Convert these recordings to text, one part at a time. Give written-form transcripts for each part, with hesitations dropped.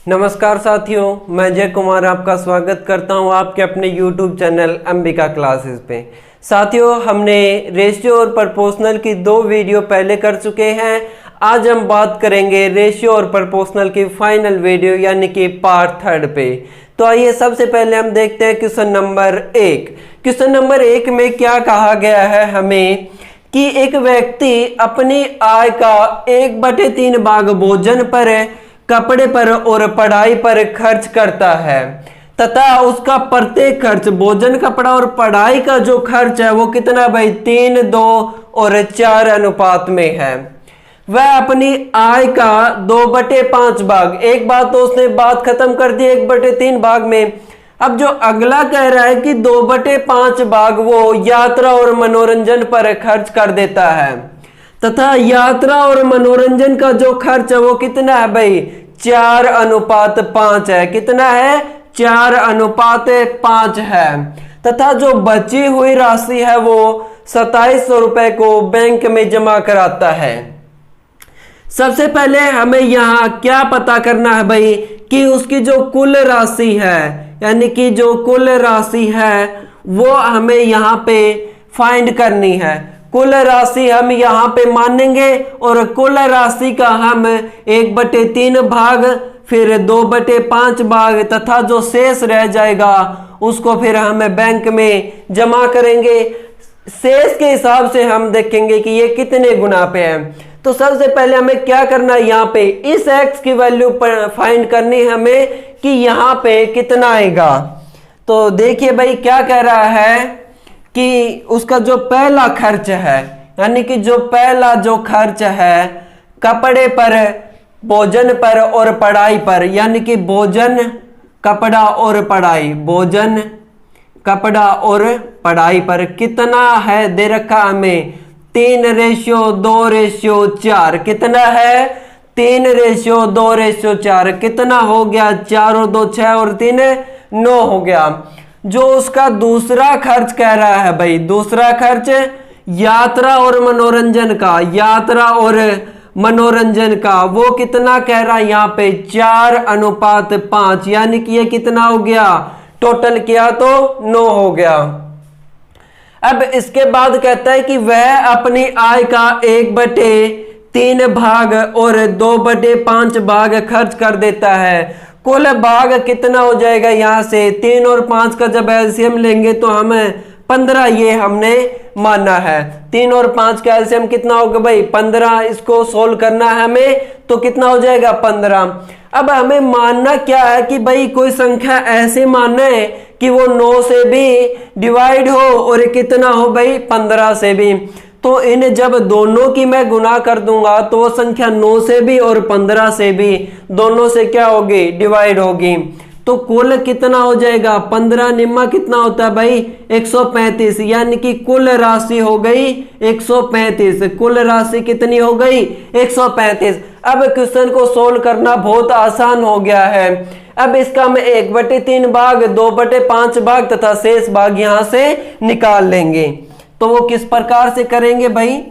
नमस्कार साथियों, मैं जय कुमार आपका स्वागत करता हूं आपके अपने YouTube चैनल अंबिका क्लासेस पे। साथियों, हमने रेशियो और प्रोपोर्शनल की 2 वीडियो पहले कर चुके हैं। आज हम बात करेंगे रेशियो और प्रोपोर्शनल की फाइनल वीडियो यानी कि पार्ट 3 पे। तो आइए सबसे पहले हम देखते हैं क्वेश्चन नंबर 1। क्वेश्चन नंबर 1 में क्या कहा गया है हमें कि एक व्यक्ति अपनी आय का 1/3 भाग भोजन पर, कपड़े पर और पढ़ाई पर खर्च करता है तथा उसका प्रत्येक खर्च भोजन, कपड़ा और पढ़ाई का जो खर्च है वो कितना भाई 3, 2 और 4 अनुपात में है। वह अपनी आय का 2/5 भाग, एक बात तो उसने बात खत्म कर दी 1/3 भाग में। अब जो अगला कह रहा है कि 2/5 भाग वो यात्रा और मनोरंजन पर खर्च कर देता है तथा यात्रा और मनोरंजन का जो खर्च है वो कितना है भाई 4:5 है। कितना है 4:5 है तथा जो बची हुई राशि है वो 2700 रुपए को बैंक में जमा कराता है। सबसे पहले हमें यहाँ क्या पता करना है भाई कि उसकी जो कुल राशि है यानी कि जो कुल राशि है वो हमें यहाँ पे फाइंड करनी है। कुल राशि हम यहाँ पे मानेंगे और कुल राशि का हम 1/3 भाग, फिर 2/5 भाग तथा जो शेष रह जाएगा उसको फिर हम बैंक में जमा करेंगे। शेष के हिसाब से हम देखेंगे कि ये कितने गुना पे है। तो सबसे पहले हमें क्या करना है, यहाँ पे इस x की वैल्यू फाइंड करनी है हमें कि यहाँ पे कितना आएगा। तो देखिए भाई क्या कह रहा है कि उसका जो पहला खर्च है यानी कि जो पहला जो खर्च है कपड़े पर, भोजन पर और पढ़ाई पर, यानी कि भोजन, कपड़ा और पढ़ाई, भोजन, कपड़ा और पढ़ाई पर कितना है दे रखा हमें 3:2:4। कितना है 3:2:4। कितना हो गया 4 और 2 6 और 3 9 हो गया। जो उसका दूसरा खर्च कह रहा है भाई, दूसरा खर्च यात्रा और मनोरंजन का, यात्रा और मनोरंजन का वो कितना कह रहा है यहाँ पे 4:5, यानी कि ये कितना हो गया टोटल किया तो 9 हो गया। अब इसके बाद कहता है कि वह अपनी आय का 1/3 भाग और 2/5 भाग खर्च कर देता है। कुल भाग कितना हो जाएगा यहाँ से 3 और 5 का जब एलसीएम लेंगे तो हमें 15 ये हमने माना है। 3 और 5 का एलसीएम कितना होगा भाई 15। इसको सोल्व करना है हमें तो कितना हो जाएगा 15। अब हमें मानना क्या है कि भाई कोई संख्या ऐसे मानना है कि वो 9 से भी डिवाइड हो और कितना हो भाई 15 से भी। तो इन जब दोनों की मैं गुना कर दूंगा तो वो संख्या 9 से भी और 15 से भी दोनों से क्या होगी डिवाइड होगी। तो कुल कितना हो जाएगा 15 निम्मा कितना होता है भाई 135, यानी कि कुल राशि हो गई 135। कुल राशि कितनी हो गई 135। अब क्वेश्चन को सोल्व करना बहुत आसान हो गया है। अब इसका हम 1/3 भाग, 2/5 भाग तथा शेष भाग यहां से निकाल लेंगे। तो वो किस प्रकार से करेंगे भाई,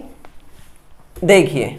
देखिए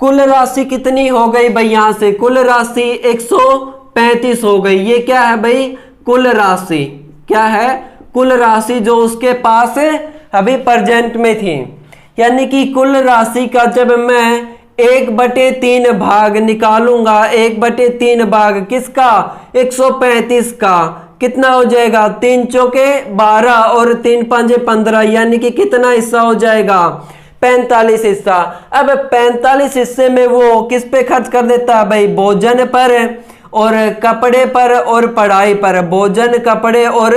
कुल राशि कितनी हो गई भाई, यहां से कुल राशि 135 हो गई। ये क्या है भाई कुल राशि, क्या है कुल राशि जो उसके पास अभी प्रेजेंट में थी। यानी कि कुल राशि का जब मैं 1/3 भाग निकालूंगा, 1/3 भाग किसका 135 का, कितना हो जाएगा 3 चौके 12 और 3 पंजे 15, यानी कि कितना हिस्सा हो जाएगा 45 हिस्सा। अब 45 हिस्से में वो किस पे खर्च कर देता है भाई भोजन पर और कपड़े पर और पढ़ाई पर, भोजन, कपड़े और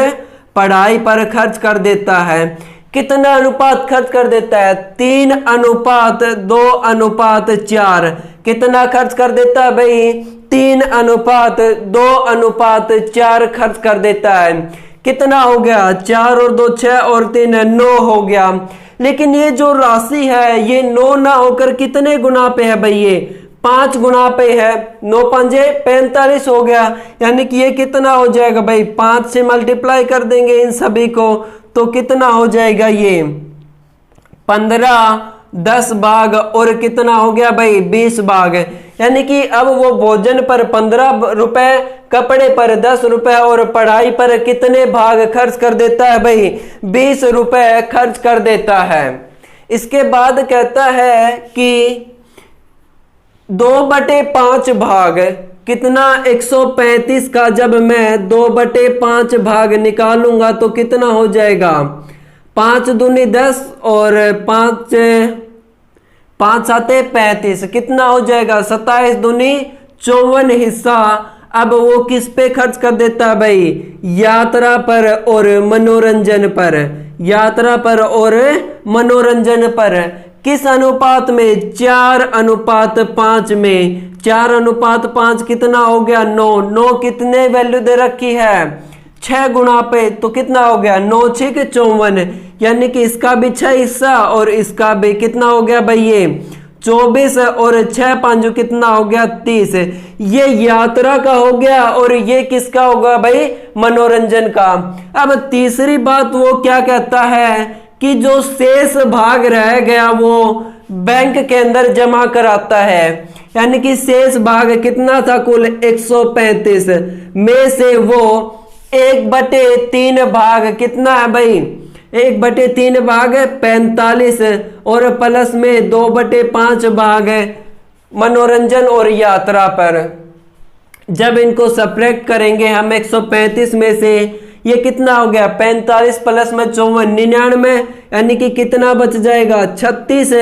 पढ़ाई पर खर्च कर देता है। कितना अनुपात खर्च कर देता है 3:2:4। कितना खर्च कर देता है भाई 3:2:4 खर्च कर देता है। कितना हो गया 4 और 2 6 और 3 9 हो गया। लेकिन ये जो राशि है ये 9 ना होकर कितने गुना पे है भाई, ये 5 गुना पे है। 9 पंजे 45 हो गया, यानी कि ये कितना हो जाएगा भाई 5 से मल्टीप्लाई कर देंगे इन सभी को तो कितना हो जाएगा ये 15 10 भाग और कितना हो गया भाई 20 भाग। यानी कि अब वो भोजन पर 15 रुपए, कपड़े पर 10 रुपए और पढ़ाई पर कितने भाग खर्च कर देता है भाई 20 रुपए खर्च कर देता है। इसके बाद कहता है कि 2/5 भाग कितना 135 का जब मैं 2/5 भाग निकालूंगा तो कितना हो जाएगा 5 दूनी 10 और 5 7 35 कितना हो जाएगा 27 दूनी 54 हिस्सा। अब वो किस पे खर्च कर देता है भाई यात्रा पर और मनोरंजन पर, यात्रा पर और मनोरंजन पर। किस अनुपात में 4:5 में, 4:5 कितना हो गया 9, 9 कितने वैल्यू दे रखी है 6 गुना पे तो कितना हो गया 9 6 54, यानी कि इसका भी 6 हिस्सा और इसका भी कितना हो गया भाई ये 24 और 6 5 कितना हो गया 30। ये यात्रा का हो गया और ये किसका होगा भाई मनोरंजन का। अब तीसरी बात वो क्या कहता है कि जो शेष भाग रह गया वो बैंक के अंदर जमा कराता है। यानी कि शेष भाग कितना था कुल 135 में से वो 1/3 भाग कितना है भाई 1/3 भाग 45 और प्लस में 2/5 भाग मनोरंजन और यात्रा पर। जब इनको सब्ट्रैक्ट करेंगे हम 135 में से ये कितना हो गया 45 प्लस में 54 99, यानी कि कितना बच जाएगा 36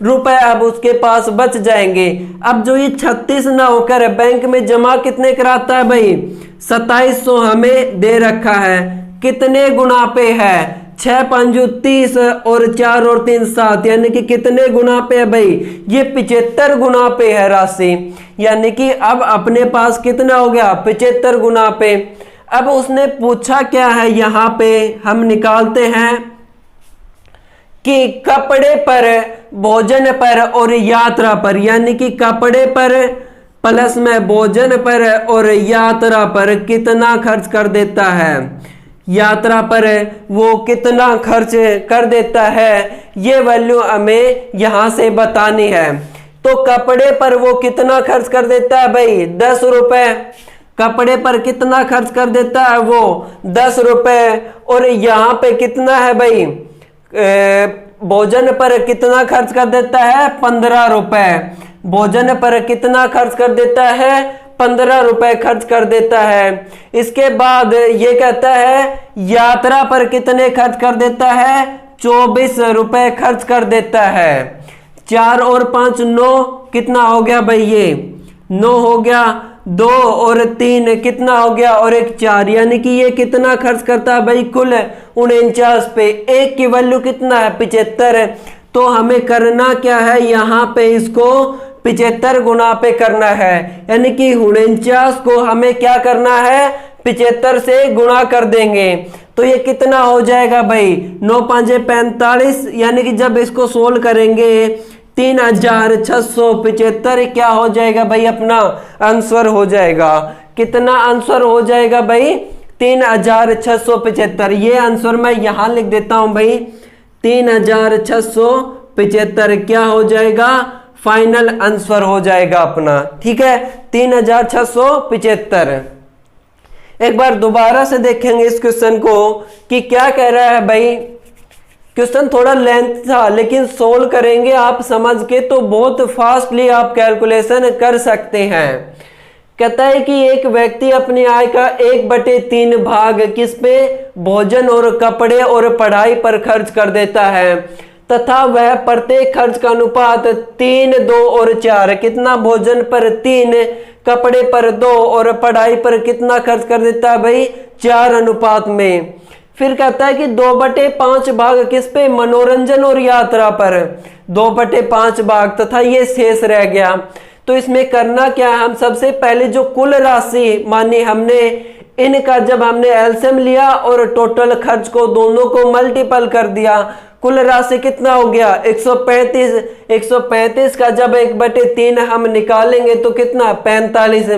रुपए अब उसके पास बच जाएंगे। अब जो ये 36 ना होकर बैंक में जमा कितने कराता है भाई 2700 हमें दे रखा है, कितने गुना पे है 6 5 30 और 4 और 3 7, यानी कि कितने गुना पे है भाई ये 75 गुना पे है राशि। यानी कि अब अपने पास कितना हो गया 75 गुना पे। अब उसने पूछा क्या है यहाँ पे हम निकालते हैं कि कपड़े पर, भोजन पर और यात्रा पर, यानी कि कपड़े पर प्लस में भोजन पर और यात्रा पर कितना खर्च कर देता है, यात्रा पर वो कितना खर्च कर देता है ये वैल्यू हमें यहां से बतानी है। तो कपड़े पर वो कितना खर्च कर देता है भाई 10 रुपए, कपड़े पर कितना खर्च कर देता है वो 10 रुपए और यहाँ पे कितना है भाई भोजन पर कितना खर्च कर देता है 15 रुपए, भोजन पर कितना खर्च कर देता है 15 रुपए खर्च कर देता है। इसके बाद ये कहता है यात्रा पर कितने खर्च कर देता है 24 रुपए खर्च कर देता है। 4 और 5 9 कितना हो गया भाई ये 9 हो गया, 2 और 3 कितना हो गया और 1 4, यानी कि ये कितना खर्च करता है भाई कुल 49 पे। एक की वैल्यू कितना है 75, तो हमें करना क्या है यहाँ पे इसको 75 गुना पे करना है, यानी कि 49 को हमें क्या करना है 75 से गुणा कर देंगे तो ये कितना हो जाएगा भाई 9 5 45, यानी कि जब इसको सोल्व करेंगे 3675 क्या हो जाएगा भाई अपना आंसर हो जाएगा। कितना आंसर हो जाएगा भाई 3675। ये आंसर मैं यहां लिख देता हूं भाई 3675 क्या हो जाएगा फाइनल आंसर हो जाएगा अपना, ठीक है 3675। एक बार दोबारा से देखेंगे इस क्वेश्चन को कि क्या कह रहा है भाई। क्वेश्चन थोड़ा लेंथ था लेकिन सोल्व करेंगे आप समझ के तो बहुत फास्टली आप कैलकुलेशन कर सकते हैं। कहता है कि एक व्यक्ति अपनी आय का 1/3 भाग किस पे भोजन और कपड़े और पढ़ाई पर खर्च कर देता है तथा वह प्रत्येक खर्च का अनुपात 3 2 और 4 कितना भोजन पर 3 कपड़े पर 2 और पढ़ाई पर कितना खर्च कर देता है भाई 4 अनुपात में। फिर कहता है कि 2/5 भाग किस पे मनोरंजन और यात्रा पर 2/5 भाग तथा ये शेष रह गया। तो इसमें करना क्या है हम सबसे पहले जो कुल राशि मानी हमने इनका जब हमने एलसीएम लिया और टोटल खर्च को दोनों को मल्टीपल कर दिया कुल राशि कितना हो गया 135। 135 का जब 1/3 हम निकालेंगे तो कितना 45।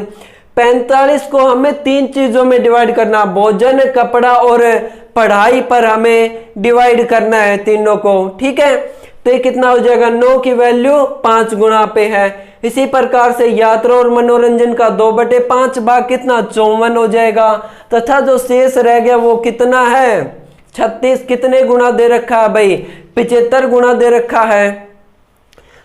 45 को हमें 3 चीजों में डिवाइड करना भोजन कपड़ा और पढ़ाई पर हमें डिवाइड करना है तीनों को, ठीक है। तो ये कितना हो जाएगा, 9 की वैल्यू 5 गुना पे है। इसी प्रकार से यात्रा और मनोरंजन का 2/5 भाग कितना 54 हो जाएगा, तथा जो शेष रह गया वो कितना है 36। कितने गुना दे रखा है भाई, 75 गुना दे रखा है।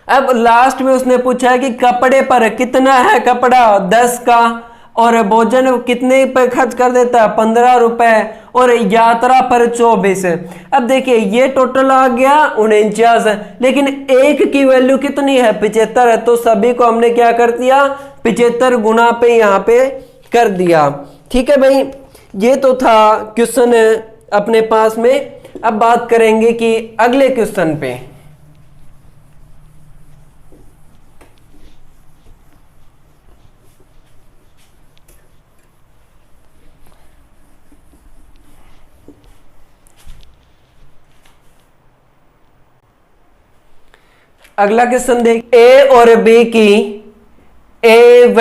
अब लास्ट में उसने पूछा है कि कपड़े पर कितना है, कपड़ा 10 का, और भोजन कितने पे खर्च कर देता है 15 रुपए, और यात्रा पर 24। अब देखिए ये टोटल आ गया 49, लेकिन एक की वैल्यू कितनी है 75 है, तो सभी को हमने क्या कर दिया 75 गुना पे यहाँ पे कर दिया। ठीक है भाई, ये तो था क्वेश्चन अपने पास में। अब बात करेंगे कि अगले क्वेश्चन पे। अगला क्वेश्चन देख, ए और बी की, ए व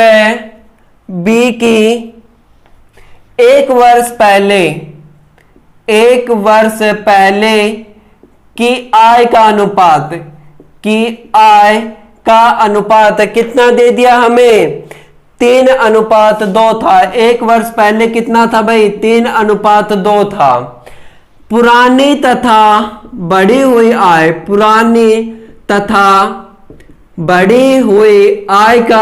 बी की एक वर्ष पहले की आय का अनुपात, कितना दे दिया हमें 3:2 था। एक वर्ष पहले कितना था भाई 3:2 था। पुरानी तथा बढ़ी हुई आय, पुरानी तथा बढ़ी हुई आय का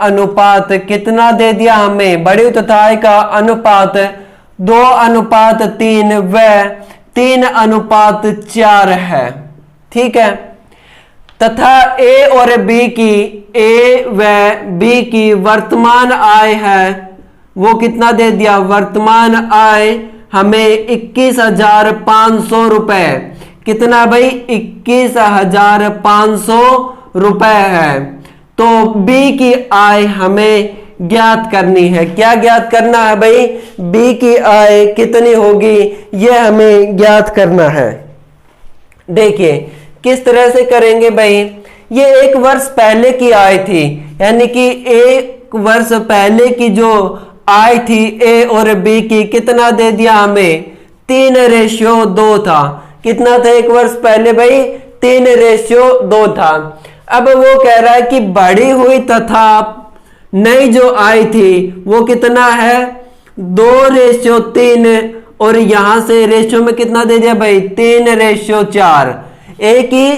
अनुपात कितना दे दिया हमें, बढ़ी हुई तथा आय का अनुपात 2:3 व 3:4 है। ठीक है, तथा ए और बी की, ए व बी की वर्तमान आय है, वो कितना दे दिया, वर्तमान आय हमें 21,500 रुपए, कितना भाई 21,500 रुपए है। तो बी की आय हमें ज्ञात करनी है। क्या ज्ञात करना है भाई, बी की आय कितनी होगी ये हमें ज्ञात करना है। देखिए किस तरह से करेंगे भाई, ये एक वर्ष पहले की आय थी, यानी कि एक वर्ष पहले की जो आय थी ए और बी की, कितना दे दिया हमें 3:2 था। कितना था एक वर्ष पहले भाई 3:2 था। अब वो कह रहा है कि बढ़ी हुई तथा नई जो आय थी वो कितना है 2:3, और यहां से रेशियो में कितना दे दिया भाई 3:4। एक ही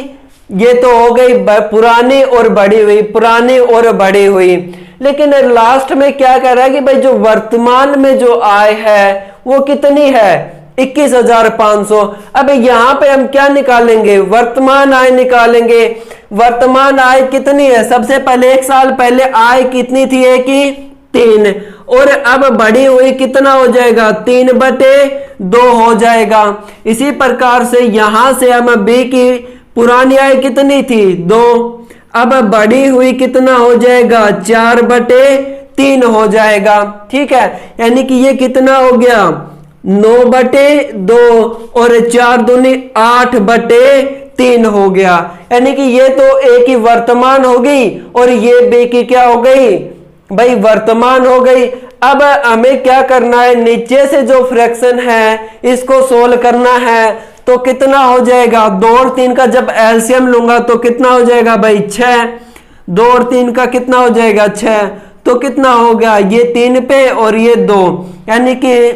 ये तो हो गई पुरानी और बढ़ी हुई, पुरानी और बढ़ी हुई। लेकिन लास्ट में क्या कह रहा है कि भाई जो वर्तमान में जो आय है वो कितनी है 21,500। अब यहां पे हम क्या निकालेंगे, वर्तमान आय निकालेंगे। वर्तमान आय कितनी है, सबसे पहले एक साल पहले आय कितनी थी, एक ही 3, और अब बढ़ी हुई कितना हो जाएगा 3/2 हो जाएगा। इसी प्रकार से यहां से हम बी की पुरानी आय कितनी थी 2, अब बढ़ी हुई कितना हो जाएगा 4/3 हो जाएगा। ठीक है, यानी कि ये कितना हो गया 9/2 और 4 दूनी 8/3 हो गया। यानी कि ये तो एक ही वर्तमान हो गई और ये बी की क्या हो गई भाई वर्तमान हो गई। अब हमें क्या करना है, नीचे से जो फ्रैक्शन है इसको सोल्व करना है। तो कितना हो जाएगा 2 और 3 का जब एलसीएम लूंगा तो कितना हो जाएगा भाई 6, 2 और 3 का कितना हो जाएगा 6, तो कितना हो गया ये 3 पे और ये 2, यानी कि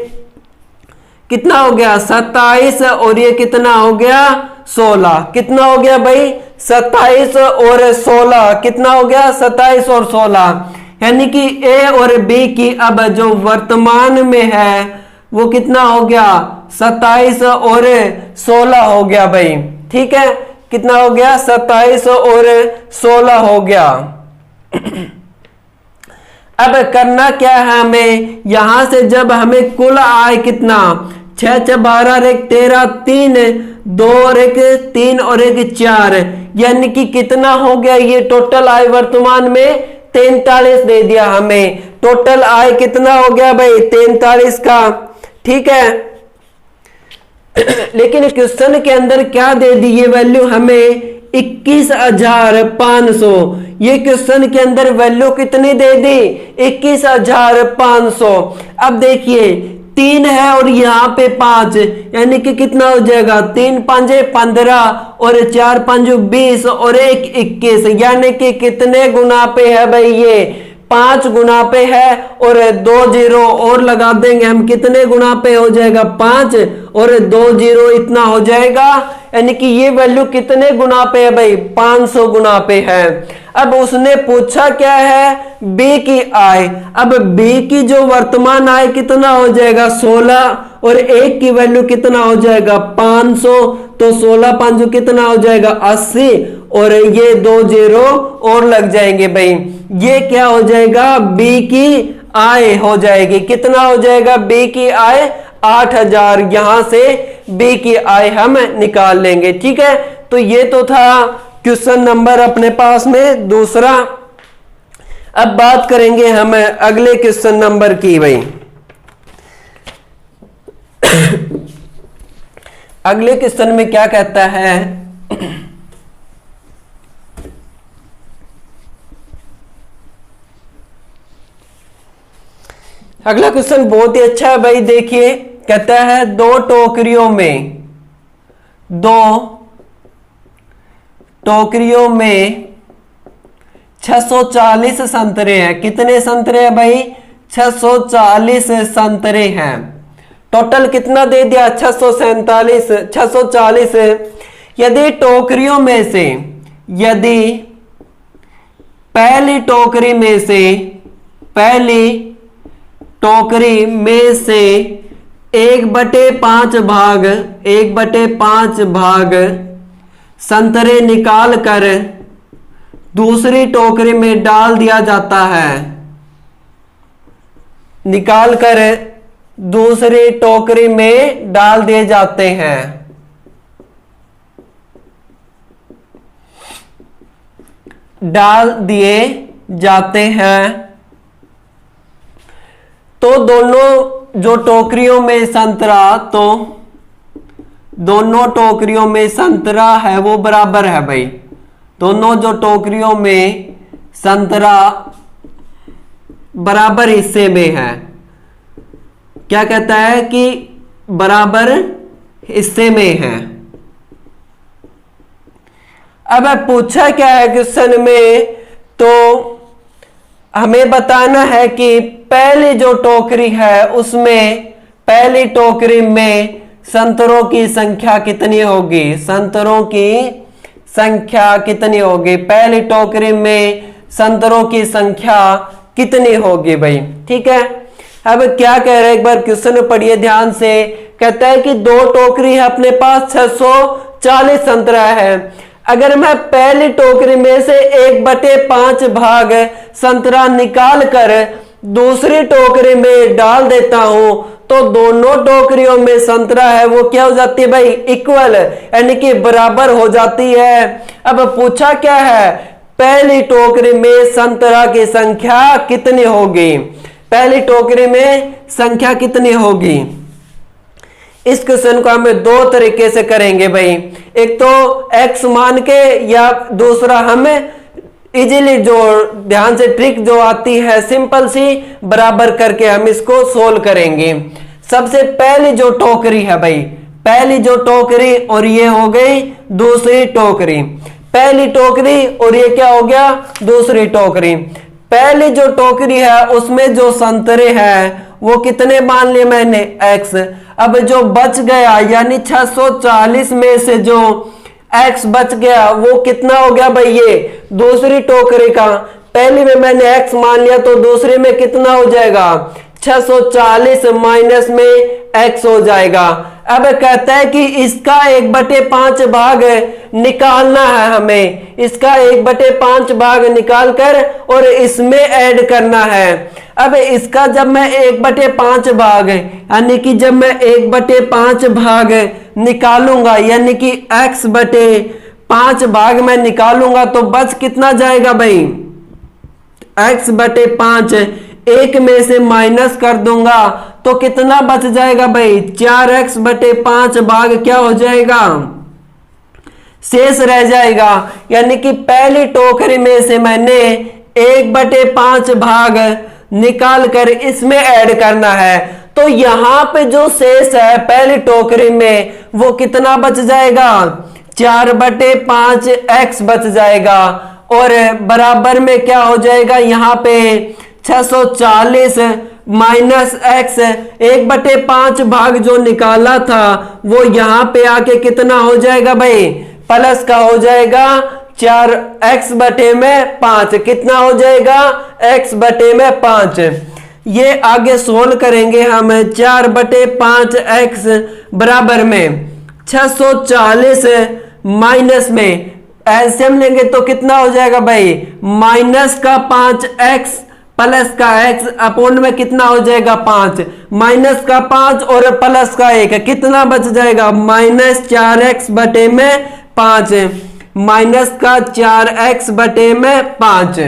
कितना हो गया 27 और ये कितना हो गया 16। कितना हो गया भाई 27 और 16, कितना हो गया 27 और 16, यानी कि ए और बी की अब जो वर्तमान में है वो कितना हो गया 27 और 16 हो गया भाई। ठीक है, कितना हो गया 27 और 16 हो गया। अब करना क्या है हमें, यहां से जब हमें कुल आय कितना 6 6 12 1 13 3 2 और 1 3 और 1 4, यानी कि कितना हो गया ये टोटल आय वर्तमान में 43 दे दिया हमें। टोटल आय कितना हो गया भाई 43 का। ठीक है, लेकिन क्वेश्चन के अंदर क्या दे दी ये वैल्यू हमें 21,500। ये क्वेश्चन के अंदर वैल्यू कितनी दे दी 21,500। अब देखिए 3 है और यहाँ पे 5, यानी कि कितना हो जाएगा 3 पंजे 15 और 4 पंजो 20 और 1 21, यानी कि कितने गुना पे है भाई ये 5 गुना पे है और 2 जीरो और लगा देंगे हम, कितने गुना पे हो जाएगा 5 और 2 जीरो इतना हो जाएगा, यानी कि ये वैल्यू कितने गुना पे है भाई 500 गुना पे है। अब उसने पूछा क्या है बी की आय, अब बी की जो वर्तमान आय कितना हो जाएगा 16 और 1 की वैल्यू कितना हो जाएगा 500, तो 16 5 कितना हो जाएगा 80 और ये 2 जीरो और लग जाएंगे भाई, ये क्या हो जाएगा बी की आय हो जाएगी, कितना हो जाएगा बी की आय 8000, यहां से बी की आय हम निकाल लेंगे। ठीक है, तो ये तो था क्वेश्चन नंबर अपने पास में दूसरा। अब बात करेंगे हम अगले क्वेश्चन नंबर की भाई। अगले क्वेश्चन में क्या कहता है, अगला क्वेश्चन बहुत ही अच्छा है भाई, देखिए कहता है दो टोकरियों में 640 संतरे हैं। कितने संतरे हैं भाई 640 संतरे हैं। टोटल कितना दे दिया 640। यदि टोकरियों में से, यदि पहली टोकरी में से 1/5 भाग संतरे निकाल कर दूसरी टोकरी में डाल दिया जाता है, निकाल कर दूसरी टोकरी में डाल दिए जाते हैं। तो दोनों जो टोकरियों में संतरा है वो बराबर है भाई, दोनों जो टोकरियों में संतरा बराबर हिस्से में है। क्या कहता है कि बराबर हिस्से में है। अब पूछा क्या है क्वेश्चन में, तो हमें बताना है कि पहली जो टोकरी है उसमें, पहली टोकरी में संतरों की संख्या कितनी होगी, पहली टोकरी में संतरों की संख्या कितनी होगी भाई। ठीक है, अब क्या कह रहे हैं एक बार क्वेश्चन पढ़िए ध्यान से। कहता है कि दो टोकरी है, अपने पास 640 संतरा है। अगर मैं पहली टोकरी में से 1/5 भाग संतरा निकाल कर दूसरी टोकरी में डाल देता हूं, तो दोनों टोकरियों में संतरा है वो क्या हो जाती है भाई इक्वल, यानी कि बराबर हो जाती है। अब पूछा क्या है, पहली टोकरी में संतरा की संख्या कितनी होगी, पहली टोकरी में संख्या कितनी होगी। इस क्वेश्चन को हम दो तरीके से करेंगे भाई, एक तो x मान के, या दूसरा हमें इजीली जो ध्यान से ट्रिक जो आती है सिंपल सी बराबर करके हम इसको सोल्व करेंगे। सबसे पहली जो टोकरी है भाई, पहली जो टोकरी और ये हो गई दूसरी टोकरी, पहली टोकरी और ये क्या हो गया दूसरी टोकरी। पहली जो टोकरी है उसमें जो संतरे हैं वो कितने मान लिए मैंने x। अब जो बच गया यानी 640 में से जो x बच गया वो कितना हो गया भाई ये दूसरी टोकरी का। पहली में मैंने x मान लिया तो दूसरी में कितना हो जाएगा 640 माइनस में x हो जाएगा। अब कहता है कि इसका 1/5 भाग निकालना है हमें, इसका 1/5 भाग निकाल कर और इसमें ऐड करना है। अब इसका जब मैं 1/5 भाग यानी कि जब मैं 1/5 भाग निकालूंगा यानी कि x/5 भाग में निकालूंगा तो बच कितना जाएगा भाई x/5, एक में से माइनस कर दूंगा तो कितना बच जाएगा भाई 4x/5 भाग क्या हो जाएगा शेष रह जाएगा। यानी कि पहली टोकरी में से मैंने 1/5 भाग निकाल कर इसमें ऐड करना है तो यहां पे जो शेष है पहली टोकरी में वो कितना बच जाएगा, 4/5 x बच जाएगा। और बराबर में क्या हो जाएगा, यहाँ पे 640 माइनस x, 1/5 भाग जो निकाला था वो यहाँ पे आके कितना हो जाएगा भाई, प्लस का हो जाएगा 4x/5, कितना हो जाएगा, x/5। ये आगे सोल्व करेंगे हम, 4/5x बराबर में 640 माइनस में एलसीएम लेंगे तो कितना हो जाएगा भाई, माइनस का 5x प्लस का x अपोन में कितना हो जाएगा 5, माइनस का 5 और प्लस का 1 कितना बच जाएगा, -4x/5, माइनस का 4x/5।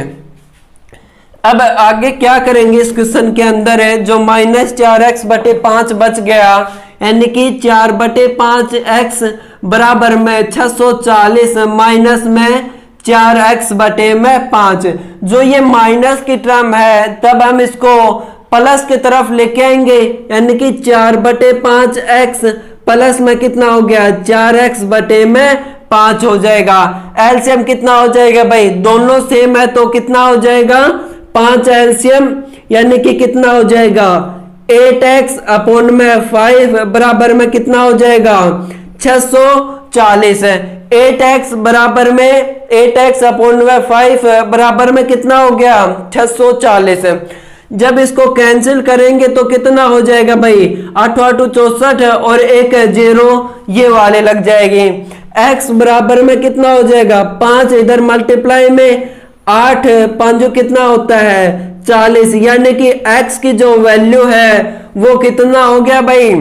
अब आगे क्या करेंगे इस क्वेश्चन के अंदर है जो -4x/5 बच गया, यानी कि 4/5x बराबर में 640 माइनस में 4x/5। जो ये माइनस की टर्म है तब हम इसको प्लस की तरफ लेके आएंगे, यानी कि 4/5x प्लस में कितना हो गया, 4x/5 हो जाएगा। एलसीएम कितना हो जाएगा भाई, दोनों सेम है तो कितना हो जाएगा, 5 एलसीएम, यानी कि कितना हो जाएगा 8x/5 बराबर में कितना हो जाएगा 640 है। 8x बराबर में 8x/5 बराबर में कितना हो गया 640 है। जब इसको कैंसिल करेंगे तो कितना हो जाएगा भाई, 8 8 64 और एक 0 ये वाले लग जाएगी। x बराबर में कितना हो जाएगा 5, इधर मल्टीप्लाई में 8 5 कितना होता है 40, यानी कि x की जो वैल्यू है वो कितना हो गया भाई,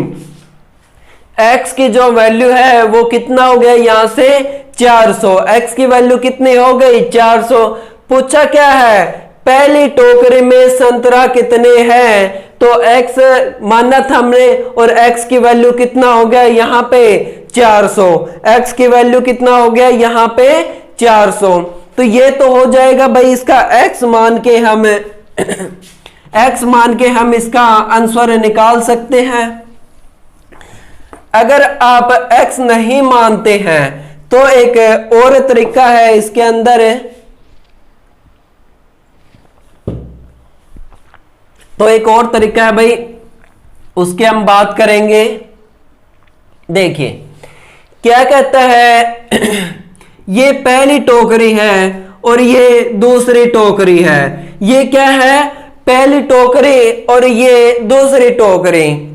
x की जो वैल्यू है वो कितना हो गया, यहां से 400। x की वैल्यू कितनी हो गई 400। पूछा क्या है, पहली टोकरी में संतरा कितने हैं, तो x माना था हमने और x की वैल्यू कितना हो गया यहाँ पे 400, x की वैल्यू कितना हो गया यहाँ पे 400। तो ये तो हो जाएगा भाई इसका x मान के हम x मान के हम इसका आंसर निकाल सकते हैं। अगर आप x नहीं मानते हैं तो एक और तरीका है इसके अंदर, तो एक और तरीका है भाई उसके हम बात करेंगे। देखिए क्या कहता है ये पहली टोकरी है और ये दूसरी टोकरी है, ये क्या है पहली टोकरी और ये दूसरी टोकरी,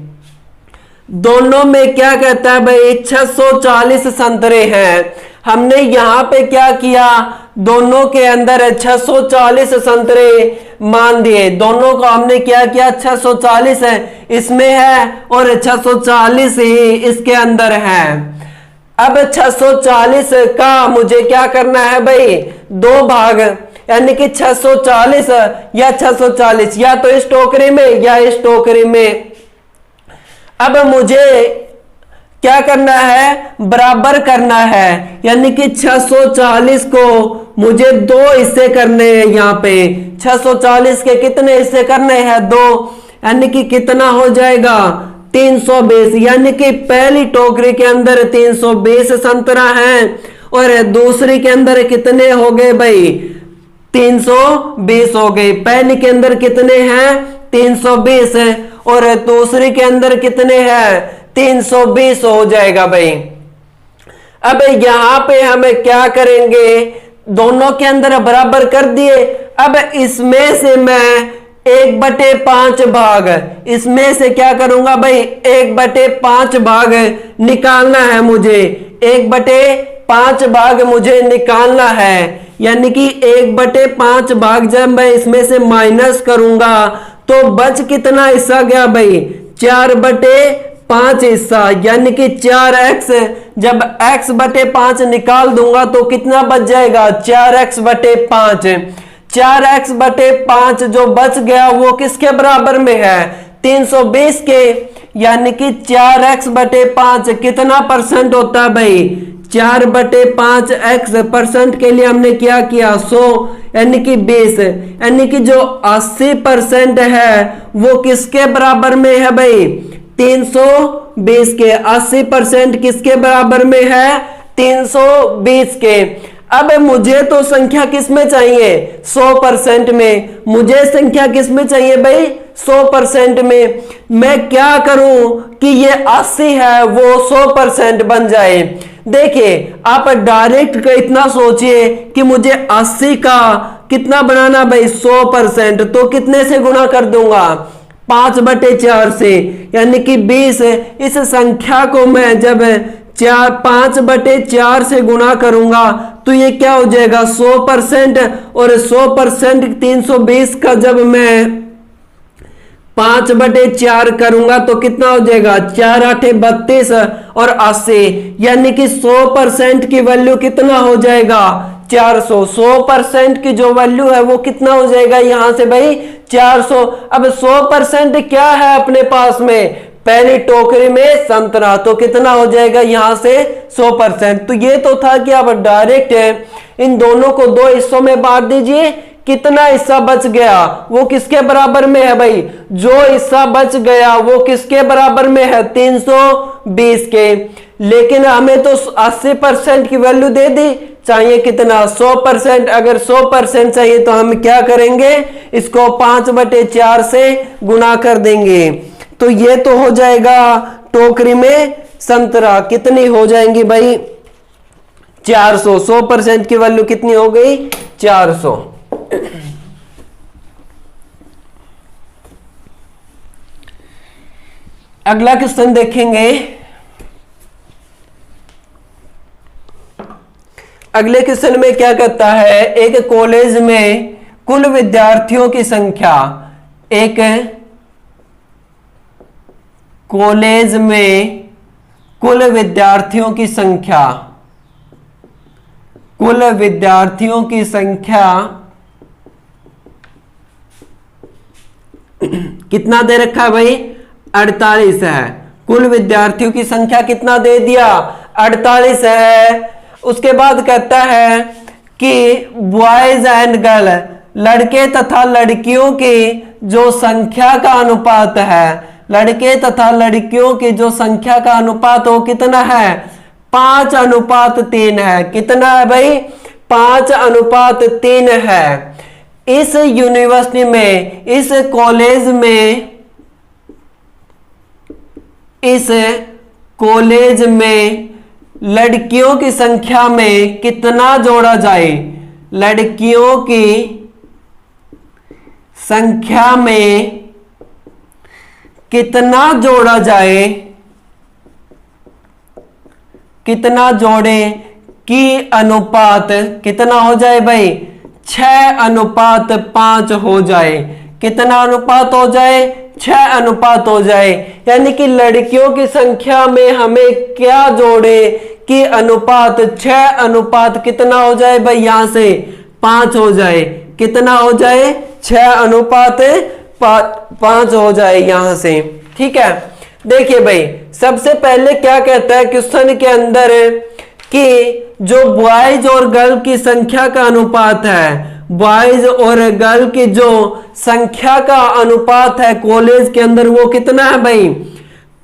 दोनों में क्या कहता है भाई 640 संतरे हैं। हमने यहां पे क्या किया, दोनों के अंदर 640 संतरे मान दिए, दोनों को हमने क्या किया 640 है इसमें है और 640 ही इसके अंदर है। अब 640 का मुझे क्या करना है भाई, दो भाग, यानी कि 640 या 640 या तो इस टोकरी में या इस टोकरी में। अब मुझे क्या करना है, बराबर करना है, यानी कि 640 को मुझे दो हिस्से करने हैं। यहाँ पे 640 के कितने हिस्से करने हैं, दो, यानी कि कितना हो जाएगा 320, यानी कि पहली टोकरी के अंदर 320 संतरा हैं और दूसरी के अंदर कितने हो गए भाई 320 हो गए। पहली के अंदर कितने हैं 320 है और दूसरी के अंदर कितने हैं 320 हो जाएगा भाई। अब यहां पे हमें क्या करेंगे, दोनों के अंदर बराबर कर दिए। अब इसमें से मैं 1/5 भाग, इसमें से क्या करूंगा भाई 1/5 भाग निकालना है मुझे, 1/5 भाग मुझे निकालना है, यानी कि 1/5 भाग जब मैं इसमें से माइनस करूंगा तो बच कितना हिस्सा गया भाई 4/5 हिस्सा, यानी कि 4x, जब x/5 निकाल दूंगा तो कितना बच जाएगा 4x/5। 4x/5 जो बच गया वो किसके बराबर में है 320 के, यानी कि 4x/5 कितना परसेंट होता है भाई 4/5 x परसेंट के लिए हमने क्या किया 100, यानी कि 20, यानी कि जो 80% है वो किसके बराबर में है भाई? 320 के। 80% किसके बराबर में है? 320 के। अब मुझे तो संख्या किस में चाहिए? 100% में। मुझे संख्या किस में चाहिए भाई? 100% में। मैं क्या करूं कि ये 80 है वो 100% बन जाए? देखिए आप डायरेक्ट इतना सोचिए कि मुझे 80 का कितना बनाना भाई? 100%। तो कितने से गुणा कर दूंगा? 5/4 से, यानी कि 20। इस संख्या को मैं जब 5/4 से गुणा करूंगा तो ये क्या हो जाएगा? 100%। और 100% 320 का जब मैं 5/4 करूंगा तो कितना हो जाएगा? 4 8 32 और 80, यानी कि 100% की वैल्यू कितना हो जाएगा? 400। 100% की जो वैल्यू है वो कितना हो जाएगा यहां से भाई? 400। अब 100% क्या है अपने पास में? पहली टोकरी में संतरा, तो कितना हो जाएगा यहां से? 100%। तो ये तो था कि आप डायरेक्ट इन दोनों को 2 हिस्सों में बांट दीजिए। कितना हिस्सा बच गया वो किसके बराबर में है भाई? जो हिस्सा बच गया वो किसके बराबर में है? 320 के। लेकिन हमें तो 80% की वैल्यू दे दी, चाहिए कितना? 100%। अगर 100% चाहिए तो हम क्या करेंगे? इसको 5/4 से गुणा कर देंगे। तो ये तो हो जाएगा टोकरी में संतरा। कितनी हो जाएंगी भाई? 400। 100% की वैल्यू कितनी हो गई? 400। अगला क्वेश्चन देखेंगे। अगले क्वेश्चन में क्या कहता है? एक कॉलेज में कुल विद्यार्थियों की संख्या, एक कॉलेज में कुल विद्यार्थियों की संख्या, कुल विद्यार्थियों की संख्या कितना दे रखा है भाई? 48 है। कुल विद्यार्थियों की संख्या कितना दे दिया? 48 है। उसके बाद कहता है कि बॉयज एंड गर्ल, लड़के तथा लड़कियों की जो संख्या का अनुपात है, लड़के तथा लड़कियों की जो संख्या का अनुपात वो कितना है? 5:3 है। कितना है भाई? 5:3 है। इस यूनिवर्सिटी में, इस कॉलेज में, इस कॉलेज में लड़कियों की संख्या में कितना जोड़ा जाए? लड़कियों की संख्या में कितना जोड़ा जाए? कितना जोड़े कि अनुपात कितना हो जाए भाई? 6:5 हो जाए। कितना अनुपात हो जाए? 6 हो जाए। यानी कि लड़कियों की संख्या में हमें क्या जोड़े कि अनुपात 6 कितना हो जाए भाई? यहां से 5 हो जाए। कितना हो जाए? 6:5 हो जाए यहां से। ठीक है। देखिए भाई सबसे पहले क्या कहता है क्वेश्चन के अंदर कि जो बॉयज और गर्ल की संख्या का अनुपात है, बॉयज और गर्ल की जो संख्या का अनुपात है कॉलेज के अंदर वो कितना है भाई?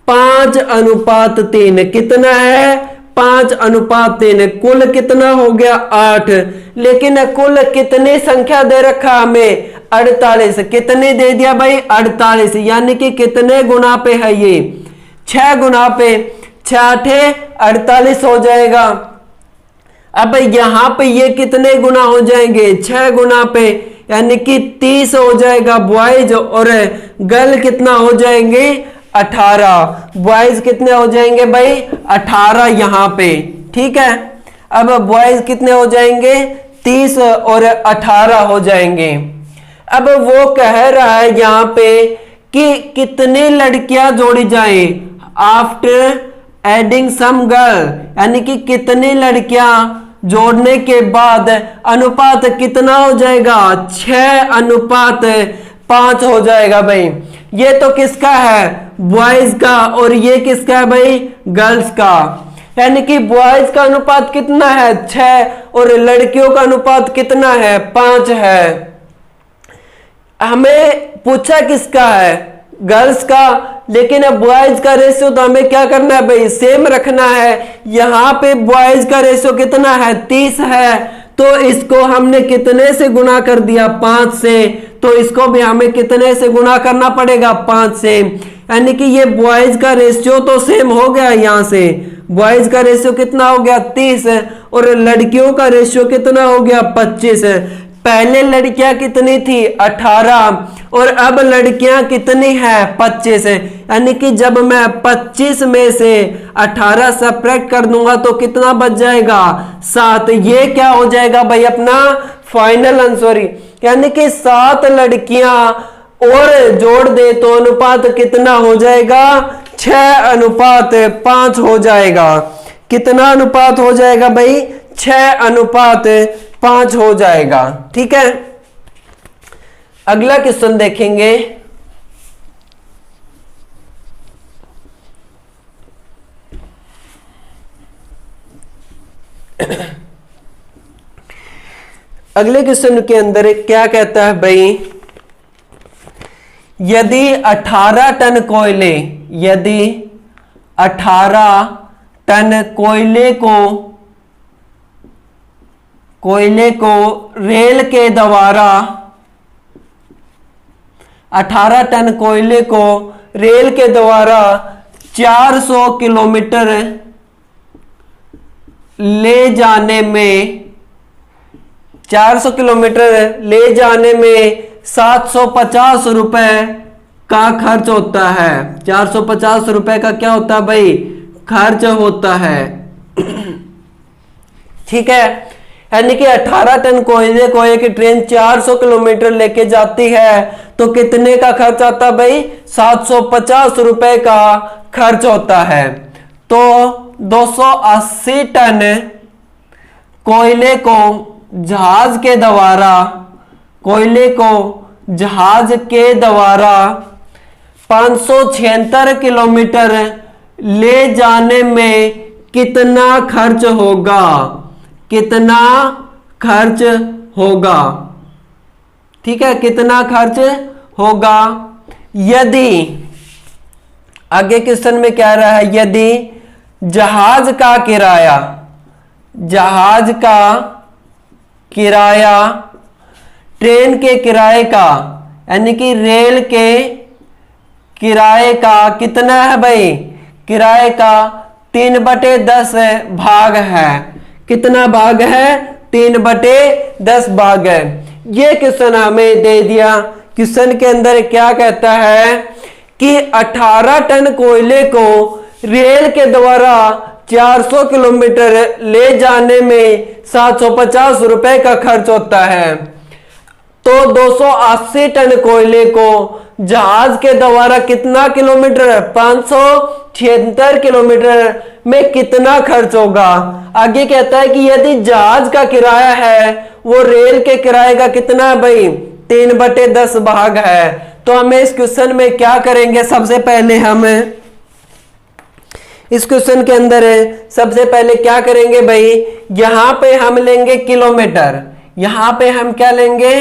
5:3। कितना है? 5:3। कुल कितना हो गया? 8। लेकिन कुल कितनी संख्या दे रखा हमें? 48। कितने दे दिया भाई? 48। यानी कि कितने गुना पे है ये? 6 गुना पे। 6 48 हो जाएगा। अब यहां पे ये कितने गुना हो जाएंगे? 6 गुना पे, यानी कि 30 हो जाएगा बॉयज, और गर्ल कितना हो जाएंगे? 18। बॉयज कितने हो जाएंगे भाई? 18 यहां पे। ठीक है। अब बॉयज कितने हो जाएंगे? 30 और 18 हो जाएंगे। अब वो कह रहा है यहां पे कि कितनी लड़कियां जोड़ी जाए आफ्टर एडिंग सम गर्ल, यानी कि कितनी लड़कियां जोड़ने के बाद अनुपात कितना हो जाएगा? 6:5 हो जाएगा भाई। ये तो किसका है? बॉयज का। और ये किसका है भाई? गर्ल्स का। यानी कि बॉयज का अनुपात कितना है 6 और लड़कियों का अनुपात कितना है 5 है। हमें पूछा किसका है गर्ल्स का, लेकिन अब बॉयज का रेशियो तो हमें क्या करना है भाई सेम रखना है। यहां पे बॉयज का रेशियो कितना है 30 है, तो इसको हमने कितने से गुणा कर दिया 5 से, तो इसको भी हमें कितने से गुणा करना पड़ेगा 5 से। यानी कि ये बॉयज का रेशियो तो सेम हो गया, यहां से बॉयज का रेशियो कितना हो गया 30 और लड़कियों का रेशियो कितना हो गया 25। पहले लड़कियां कितनी थी 18 और अब लड़कियां कितनी है 25। यानी कि जब मैं 25 में से 18 सब्ट्रैक्ट कर दूंगा तो कितना बच जाएगा 7। ये क्या हो जाएगा भाई अपना फाइनल आंसर। यानी कि 7 लड़कियां और जोड़ दे तो अनुपात कितना हो जाएगा 6:5 हो जाएगा। कितना अनुपात हो जाएगा भाई 6:5 हो जाएगा। ठीक है, अगला क्वेश्चन देखेंगे। अगले क्वेश्चन के अंदर क्या कहता है भाई, यदि 18 टन कोयले, यदि 18 टन कोयले को रेल के द्वारा 18 टन कोयले को रेल के द्वारा 400 किलोमीटर ले जाने में 400 किलोमीटर ले जाने में 750 रुपए का खर्च होता है। 450 रुपए का क्या होता है भाई खर्च होता है। ठीक है, यानी कि 18 टन कोयले को एक ट्रेन 400 किलोमीटर लेके जाती है तो कितने का खर्च आता है भाई 750 रुपए का खर्च होता है। तो 280 टन कोयले को जहाज के द्वारा 576 किलोमीटर ले जाने में कितना खर्च होगा, कितना खर्च होगा। ठीक है, कितना खर्च होगा। यदि आगे क्वेश्चन में क्या रहा है, यदि जहाज का किराया ट्रेन के किराए का यानी कि रेल के किराए का कितना है भाई, किराए का 3/10 भाग है। कितना भाग है 3/10 भाग है। ये क्वेश्चन हमें दे दिया। क्वेश्चन के अंदर क्या कहता है कि 18 टन कोयले को रेल के द्वारा 400 किलोमीटर ले जाने में 750 रुपए का खर्च होता है। तो 280 टन कोयले को जहाज के द्वारा कितना किलोमीटर 576 किलोमीटर में कितना खर्च होगा। आगे कहता है कि यदि जहाज का किराया है वो रेल के किराए का कितना है भाई 3/10 भाग है। तो हमें इस क्वेश्चन में क्या करेंगे, सबसे पहले हम इस क्वेश्चन के अंदर सबसे पहले क्या करेंगे भाई, यहां पे हम लेंगे किलोमीटर। यहां पे हम क्या लेंगे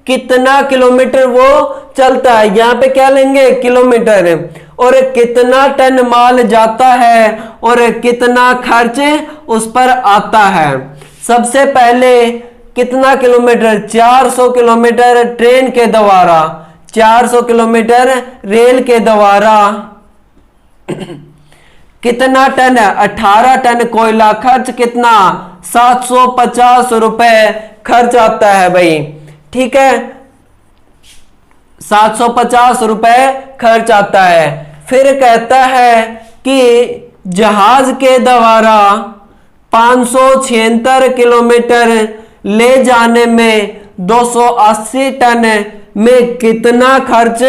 कितना किलोमीटर वो चलता है, यहां पे क्या लेंगे किलोमीटर, और कितना टन माल जाता है और कितना खर्च उस पर आता है। सबसे पहले कितना किलोमीटर 400 किलोमीटर ट्रेन के द्वारा, 400 किलोमीटर रेल के द्वारा कितना टन 18 टन कोयला, खर्च कितना 750 रुपए खर्च आता है भाई। ठीक है, 750 रुपए खर्च आता है। फिर कहता है कि जहाज के द्वारा 576 किलोमीटर ले जाने में 280 टन में कितना खर्च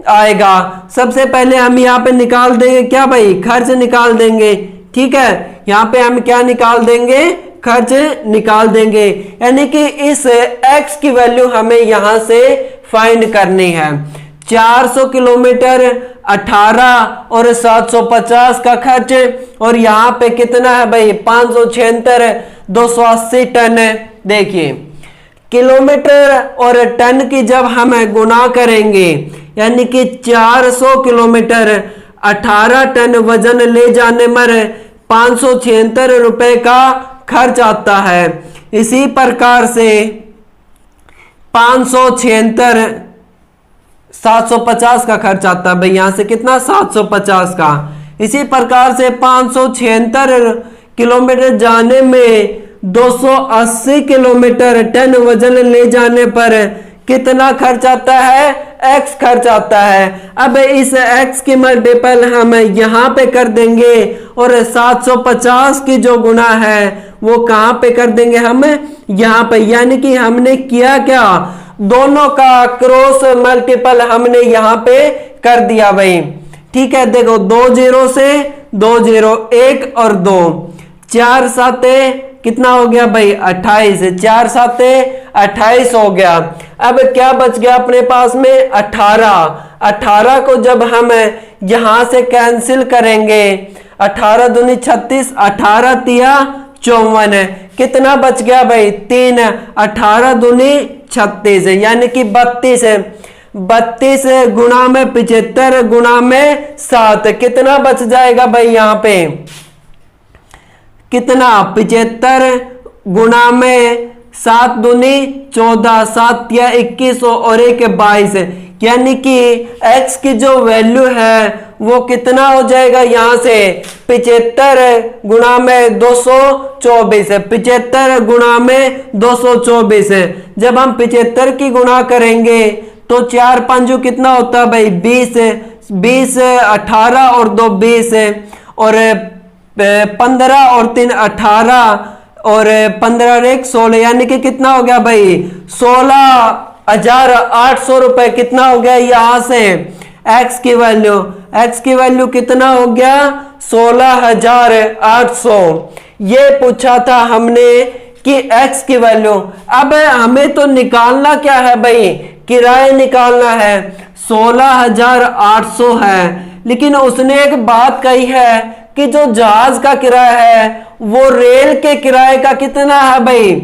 आएगा। सबसे पहले हम यहाँ पे निकाल देंगे क्या भाई, खर्च निकाल देंगे। ठीक है, यहाँ पे हम क्या निकाल देंगे, खर्च निकाल देंगे। यानी कि इस x की वैल्यू हमें यहां से फाइंड करनी है। 400 किलोमीटर 18 और 750 का खर्च, और यहाँ पे कितना है भाई 576 280 टन। देखिए किलोमीटर और टन की जब हम गुना करेंगे यानी कि 400 किलोमीटर 18 टन वजन ले जाने पर 576 रुपए का खर्च आता है। इसी प्रकार से 576 750 का खर्च आता है भाई, यहां से कितना 750 का। इसी प्रकार से 576 किलोमीटर जाने में 280 किलोमीटर टन वजन ले जाने पर कितना खर्च आता है, x खर्च आता है। अब इस x की मल्टीपल हम यहाँ पे कर देंगे और 750 की जो गुना है वो कहाँ पे कर देंगे हम यहाँ पे, यानी कि हमने किया क्या, दोनों का क्रॉस मल्टीपल हमने यहाँ पे कर दिया भाई। ठीक है, देखो 2 0 से 2 0 1 और 2 4 साते कितना हो गया भाई 28, 4 साते 28 हो गया। अब क्या बच गया अपने पास में 18 को जब हम यहां से कैंसिल करेंगे 18 दूनी 36, 18 तिया 54, कितना बच गया भाई 3, 18 दूनी 36 यानी कि 32, 32 गुना में 75 गुना में 7, कितना बच जाएगा भाई यहाँ पे, कितना 75 गुना में 7 दूनी 14, 7 या 21 और 1 22, यानी कि x की जो वैल्यू है वो कितना हो जाएगा यहाँ से 75 गुना में 224, 75 गुना में 224। जब हम 75 की गुना करेंगे तो 4 5 कितना होता है भाई 20, 20 18 और 2 20 और 15 और 3 18 और 15 और 1 16, यानी कि कितना हो गया भाई 16,800 रुपए कितना हो गया यहां से x की वैल्यू कितना हो गया 16,800। ये पूछा था हमने कि x की वैल्यू। अब हमें तो निकालना क्या है भाई, किराया निकालना है 16,800 है, लेकिन उसने एक बात कही है कि जो जहाज का किराया है वो रेल के किराए का कितना है भाई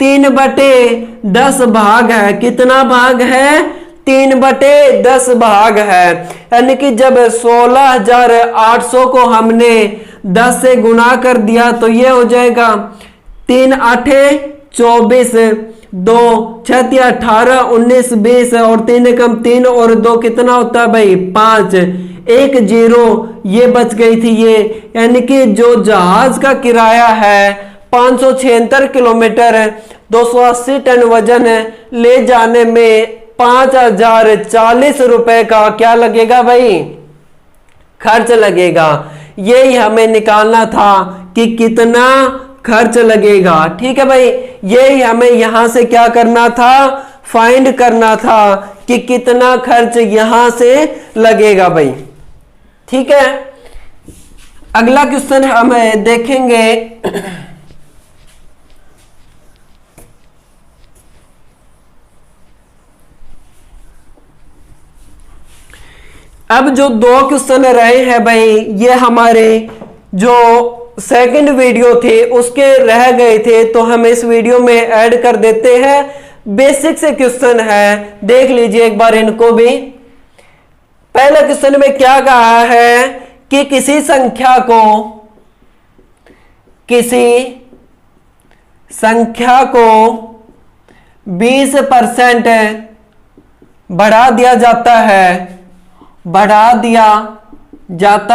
3/10 भाग है। कितना भाग है 3/10 भाग है, यानी कि जब 16,800 को हमने 10 से गुना कर दिया तो ये हो जाएगा 3 8 24, 2 6 18 19 20 और 3 कम 3 और 2 कितना होता है भाई 5, 1 0 ये बच गई थी ये, यानी कि जो जहाज का किराया है 576 किलोमीटर 280 टन वजन ले जाने में 5,040 रुपए का क्या लगेगा भाई खर्च लगेगा। यही हमें निकालना था कि कितना खर्च लगेगा। ठीक है भाई, यही हमें यहां से क्या करना था, फाइंड करना था कि कितना खर्च यहां से लगेगा भाई। ठीक है, अगला क्वेश्चन हम देखेंगे। अब जो 2 क्वेश्चन रहे हैं भाई ये हमारे जो सेकंड वीडियो थे उसके रह गए थे, तो हम इस वीडियो में ऐड कर देते हैं। बेसिक से क्वेश्चन है, देख लीजिए एक बार इनको भी। पहले क्वेश्चन में क्या कहा है कि किसी संख्या को 20% बढ़ा दिया जाता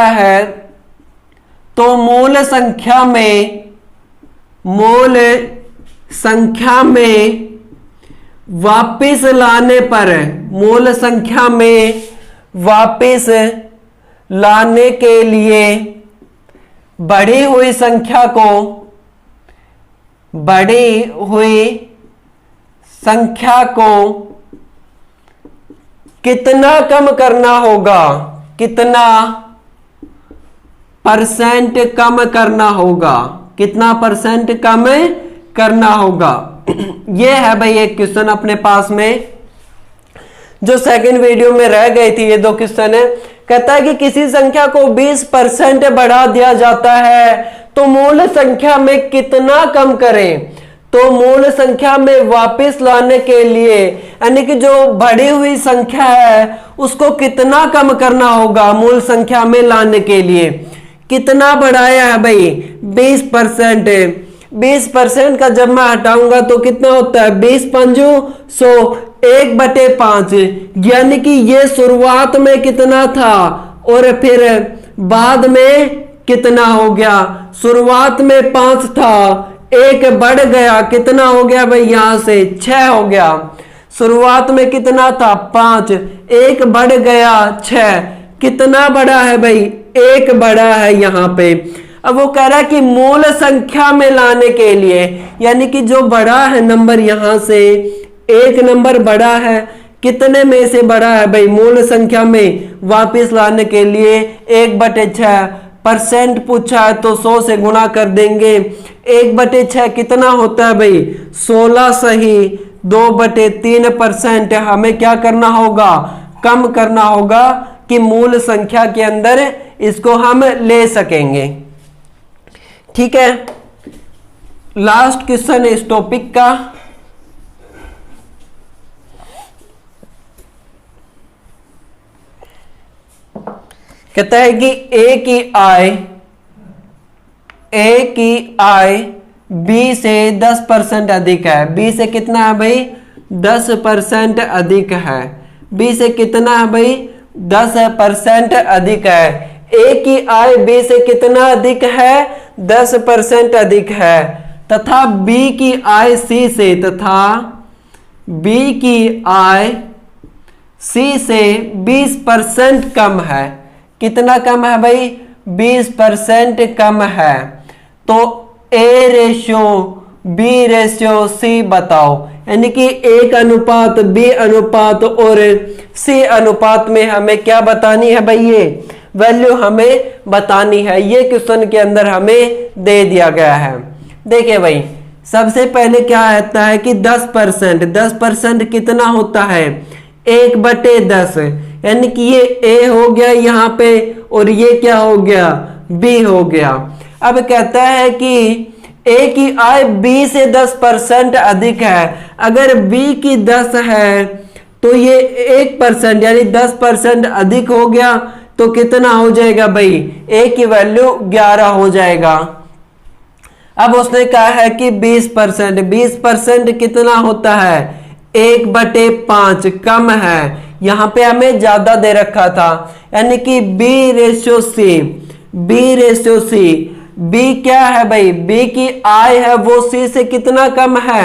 है तो मूल संख्या में वापिस लाने के लिए बढ़ी हुई संख्या को कितना कम करना होगा, कितना परसेंट कम करना होगा, कितना परसेंट कम करना होगा। यह है भाई एक क्वेश्चन अपने पास में जो सेकंड वीडियो में रह गई थी, ये 2 क्वेश्चन है। कहता है कि किसी संख्या को 20% बढ़ा दिया जाता है तो मूल संख्या में कितना कम करें। तो मूल संख्या में वापस लाने के लिए यानी कि जो बढ़ी हुई संख्या है उसको कितना कम करना होगा मूल संख्या में लाने के लिए। कितना बढ़ाया है भाई, 20%। 20% का जब मैं हटाऊंगा तो कितना होता है, 20 पंजू 100, 1/5। यानी कि ये शुरुआत में कितना था और फिर बाद में कितना हो गया। शुरुआत में 5 था, 1 बढ़ गया, कितना हो गया भाई, यहां से 6 हो गया। शुरुआत में कितना था 5, 1 बढ़ गया 6, कितना बड़ा है भाई, 1 बड़ा है यहां पे। अब वो कह रहा है कि मूल संख्या में लाने के लिए, यानी कि जो बड़ा है नंबर यहां से 1 नंबर बड़ा है, कितने में से बड़ा है भाई, मूल संख्या में वापस लाने के लिए 1/6। परसेंट पूछा है तो 100 से गुणा कर देंगे। 1/6 कितना होता है भाई, 16 सही। 2/3% हमें क्या करना होगा, कम करना होगा कि मूल संख्या के अंदर इसको हम ले सकेंगे। ठीक है, लास्ट क्वेश्चन इस टॉपिक का। कहता है कि ए की आय बी से 10% अधिक है। बी से कितना है भाई, 10% अधिक है। बी से कितना है भाई, 10% अधिक है। ए की आय बी से कितना अधिक है, 10% अधिक है। तथा बी की आय सी से, तथा बी की आय सी से 20% कम है। कितना कम है भाई, 20% कम है। तो A ratio B ratio C बताओ, यानी कि 1 अनुपात बी अनुपात और सी अनुपात में हमें क्या बतानी है भाई, ये वैल्यू हमें बतानी है। ये क्वेश्चन के अंदर हमें दे दिया गया है। देखिए भाई, सबसे पहले क्या आता है कि 10% कितना होता है, 1/10, यानी कि ये ए हो गया यहाँ पे और ये क्या हो गया, बी हो गया। अब कहता है कि ए की आय बी से 10% अधिक है। अगर बी की 10 है तो ये 1% यानी 10% अधिक हो गया तो कितना हो जाएगा भाई, ए की वैल्यू 11 हो जाएगा। अब उसने कहा है कि 20% कितना होता है, 1/5 कम है। यहां पे हमें ज्यादा दे रखा था, यानी कि बी रेशियो सी। बी क्या है भाई, बी की आय है वो सी से कितना कम है,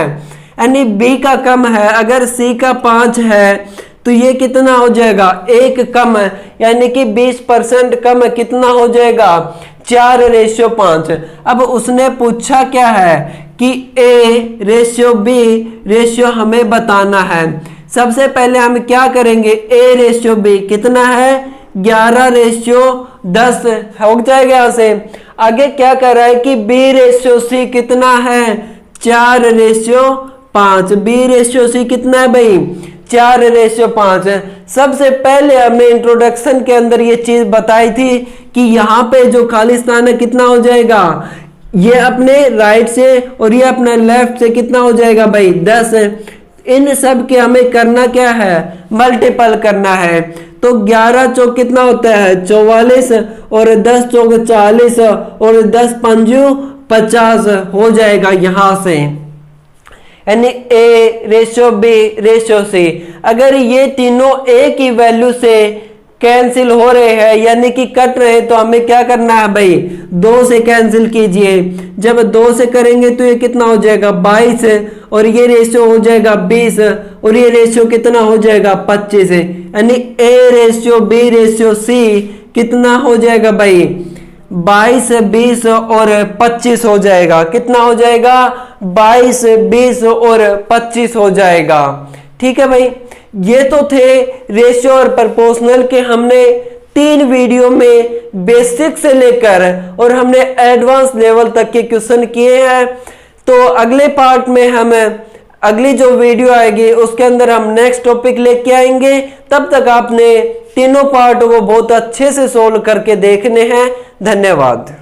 यानी बी का कम है। अगर सी का 5 है तो ये कितना हो जाएगा, 1 कम है, यानी कि 20% कम है। कितना हो जाएगा, 4/5। अब उसने पूछा क्या है कि ए रेशियो बी रेशियो हमें बताना है। सबसे पहले हम क्या करेंगे, ए रेशियो बी कितना है, 11/10 हो जाएगा। यहां से आगे क्या कर रहा है कि बी रेशियो सी कितना है, 4/5। बी रेशियो सी कितना है भाई, 4/5। सबसे पहले हमने इंट्रोडक्शन के अंदर ये चीज बताई थी कि यहाँ पे जो खाली स्थान है कितना हो जाएगा, ये अपने राइट से और ये अपने लेफ्ट से कितना हो जाएगा भाई, 10। इन सब के हमें करना क्या है, मल्टीपल करना है। तो 11 चौक कितना होता है, 44 और 10 चौक 40 और 10 पंजू 50 हो जाएगा यहां से, यानी A ratio B ratio C. अगर ये तीनों ए की वैल्यू से कैंसिल हो रहे हैं यानी कि कट रहे हैं तो हमें क्या करना है भाई, 2 से कैंसिल कीजिए। जब 2 से करेंगे तो ये कितना हो जाएगा, 22 और ये रेशियो हो जाएगा 20 और ये रेशियो कितना हो जाएगा, 25। यानी A ratio B ratio C कितना हो जाएगा भाई, 22, 20 और 25 हो जाएगा। कितना हो जाएगा, 22, 20 और 25 हो जाएगा। ठीक है भाई, ये तो थे रेशियो और प्रोपोर्शनल के हमने 3 वीडियो में बेसिक से लेकर और हमने एडवांस लेवल तक के क्वेश्चन किए हैं। तो अगले पार्ट में हम अगली जो वीडियो आएगी उसके अंदर हम नेक्स्ट टॉपिक लेके आएंगे। तब तक आपने तीनों पार्ट को बहुत अच्छे से सोल्व करके देखने हैं। धन्यवाद।